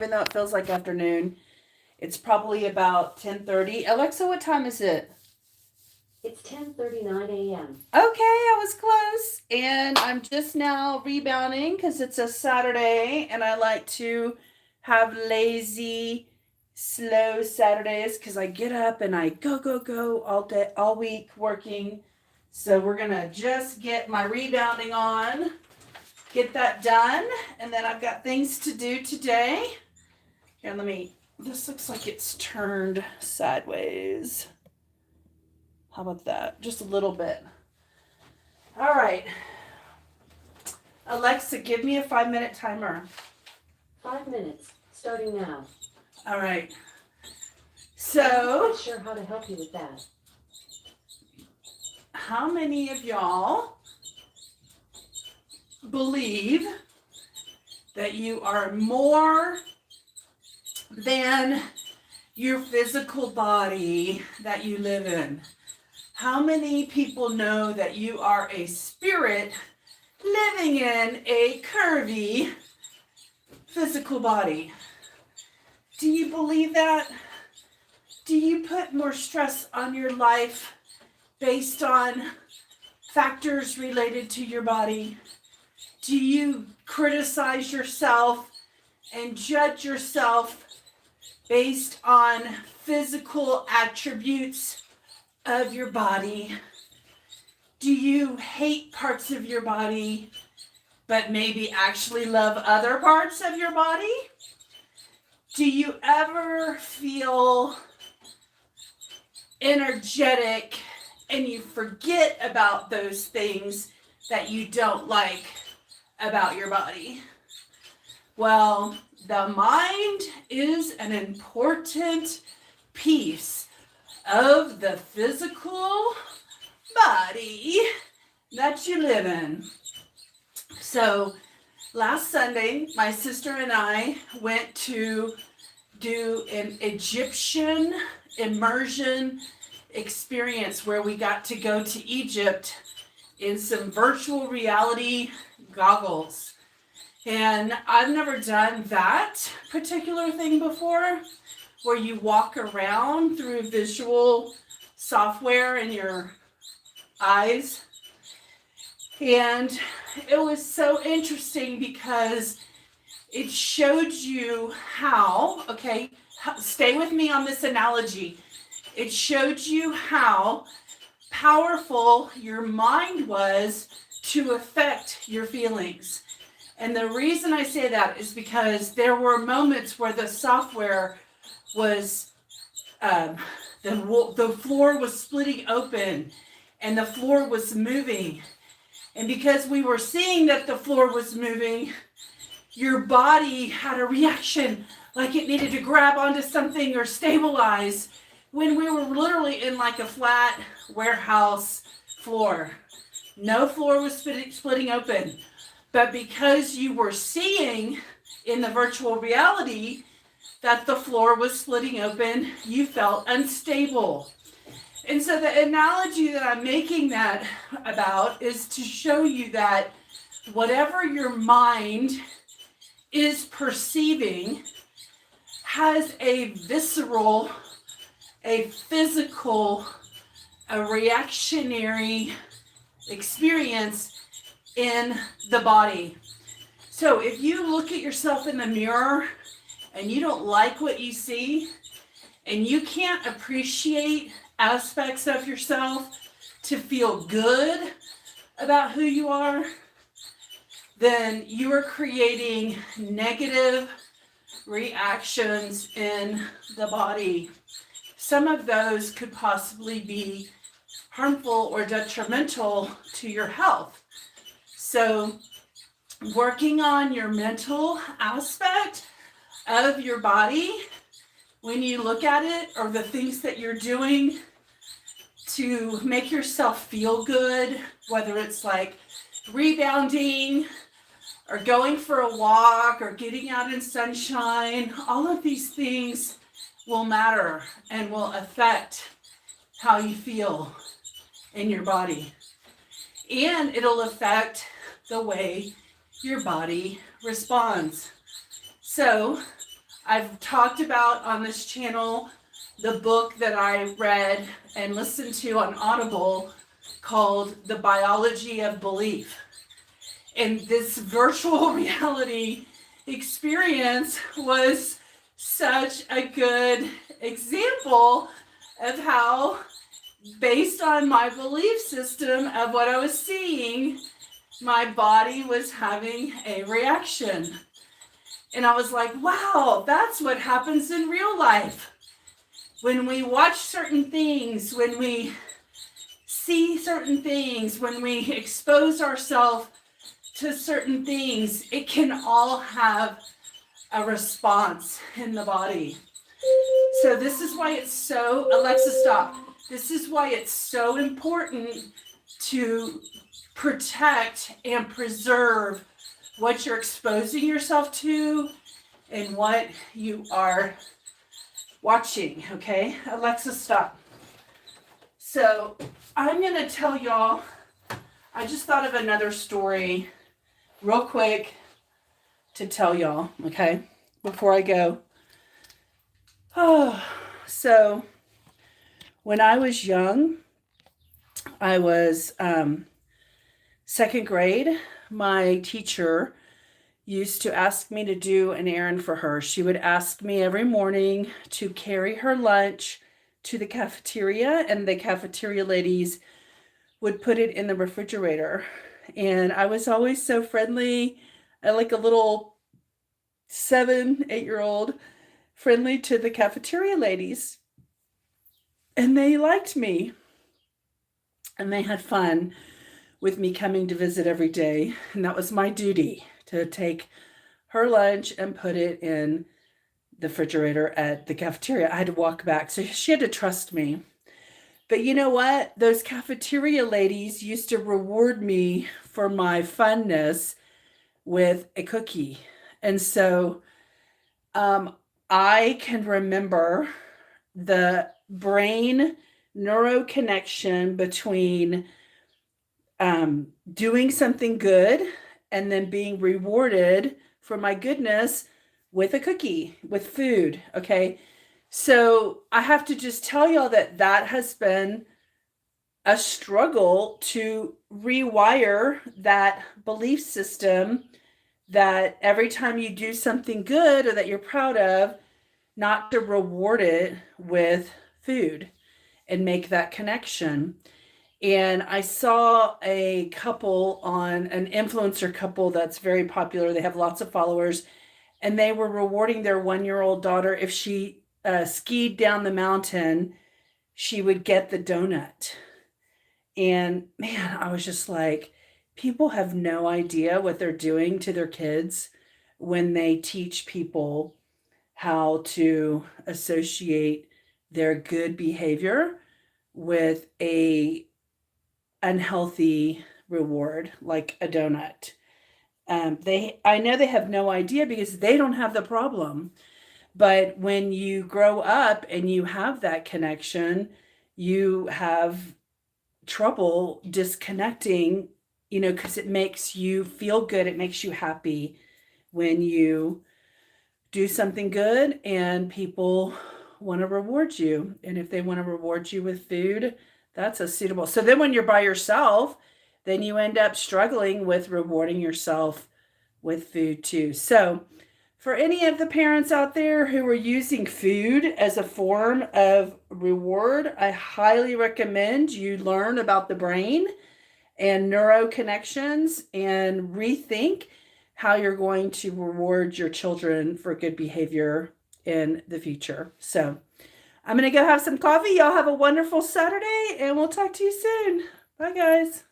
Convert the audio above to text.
Even though it feels like afternoon. It's probably about 10:30. Alexa, what time is it? It's 10:39 a.m. Okay, I was close. And I'm just now rebounding because it's a Saturday and I like to have lazy, slow Saturdays because I get up and I go all day, all week working. So we're going to just get my rebounding on, get that done, and then I've got things to do today. Here, this looks like it's turned sideways. How about that? Just a little bit. All right. Alexa, give me a 5-minute timer. 5 minutes, starting now. All right. I'm not So, quite sure how to help you with that. how many of y'all believe that you are more than your physical body that you live in? How many people know that you are a spirit living in a curvy physical body? Do you believe that? Do you put more stress on your life based on factors related to your body? Do you criticize yourself and judge yourself based on physical attributes of your body? Do you hate parts of your body, but maybe actually love other parts of your body? Do you ever feel energetic and you forget about those things that you don't like about your body? Well, the mind is an important piece of the physical body that you live in. So last Sunday, my sister and I went to do an Egyptian immersion experience where we got to go to Egypt in some virtual reality goggles. And I've never done that particular thing before, where you walk around through visual software in your eyes. And it was so interesting because it showed you how, okay, stay with me on this analogy. It showed you how powerful your mind was to affect your feelings. And the reason I say that is because there were moments where the software was, the floor was splitting open and the floor was moving. And because we were seeing that the floor was moving, your body had a reaction like it needed to grab onto something or stabilize, when we were literally in like a flat warehouse floor. No floor was splitting open. But because you were seeing in the virtual reality that the floor was splitting open, you felt unstable. And so the analogy that I'm making that about is to show you that whatever your mind is perceiving has a visceral, a physical, a reactionary experience in the body. So if you look at yourself in the mirror and you don't like what you see and you can't appreciate aspects of yourself to feel good about who you are, then you are creating negative reactions in the body. Some of those could possibly be harmful or detrimental to your health. So working on your mental aspect of your body when you look at it, or the things that you're doing to make yourself feel good, whether it's like rebounding or going for a walk or getting out in sunshine, all of these things will matter and will affect how you feel in your body. And it'll affect the way your body responds. So I've talked about on this channel the book that I read and listened to on Audible called The Biology of Belief. And this virtual reality experience was such a good example of how, based on my belief system of what I was seeing, my body was having a reaction. And I was like, wow, that's what happens in real life. When we watch certain things, when we see certain things, when we expose ourselves to certain things, it can all have a response in the body. So this is why it's so, Alexa, stop. This is why it's so important to protect and preserve what you're exposing yourself to and what you are watching, okay? Alexa, stop. So I'm going to tell y'all, I just thought of another story real quick to tell y'all, okay, before I go. Oh, so when I was young, I was second grade. My teacher used to ask me to do an errand for her. She would ask me every morning to carry her lunch to the cafeteria, and the cafeteria ladies would put it in the refrigerator. And I was always so friendly. I like a little 7, 8-year-old, friendly to the cafeteria ladies. And they liked me. And they had fun with me coming to visit every day. And that was my duty, to take her lunch and put it in the refrigerator at the cafeteria. I had to walk back. So she had to trust me. But you know what? Those cafeteria ladies used to reward me for my funness with a cookie. And so I can remember the brain neuro connection between doing something good and then being rewarded for my goodness with a cookie, with food, okay? So I have to just tell y'all that that has been a struggle to rewire that belief system, that every time you do something good or that you're proud of, not to reward it with food and make that connection. And I saw a couple on an influencer couple that's very popular. They have lots of followers, and they were rewarding their 1-year-old daughter. If she skied down the mountain, she would get the donut. And man, I was just like, people have no idea what they're doing to their kids when they teach people how to associate their good behavior with a unhealthy reward like a donut. I know they have no idea because they don't have the problem. But when you grow up and you have that connection, you have trouble disconnecting, because it makes you feel good. It makes you happy when you do something good and people want to reward you. And if they want to reward you with food, that's a suitable. So then when you're by yourself, then you end up struggling with rewarding yourself with food too. So for any of the parents out there who are using food as a form of reward, I highly recommend you learn about the brain and neuro connections and rethink how you're going to reward your children for good behavior in the future. So I'm going to go have some coffee. Y'all have a wonderful Saturday, and we'll talk to you soon. Bye, guys.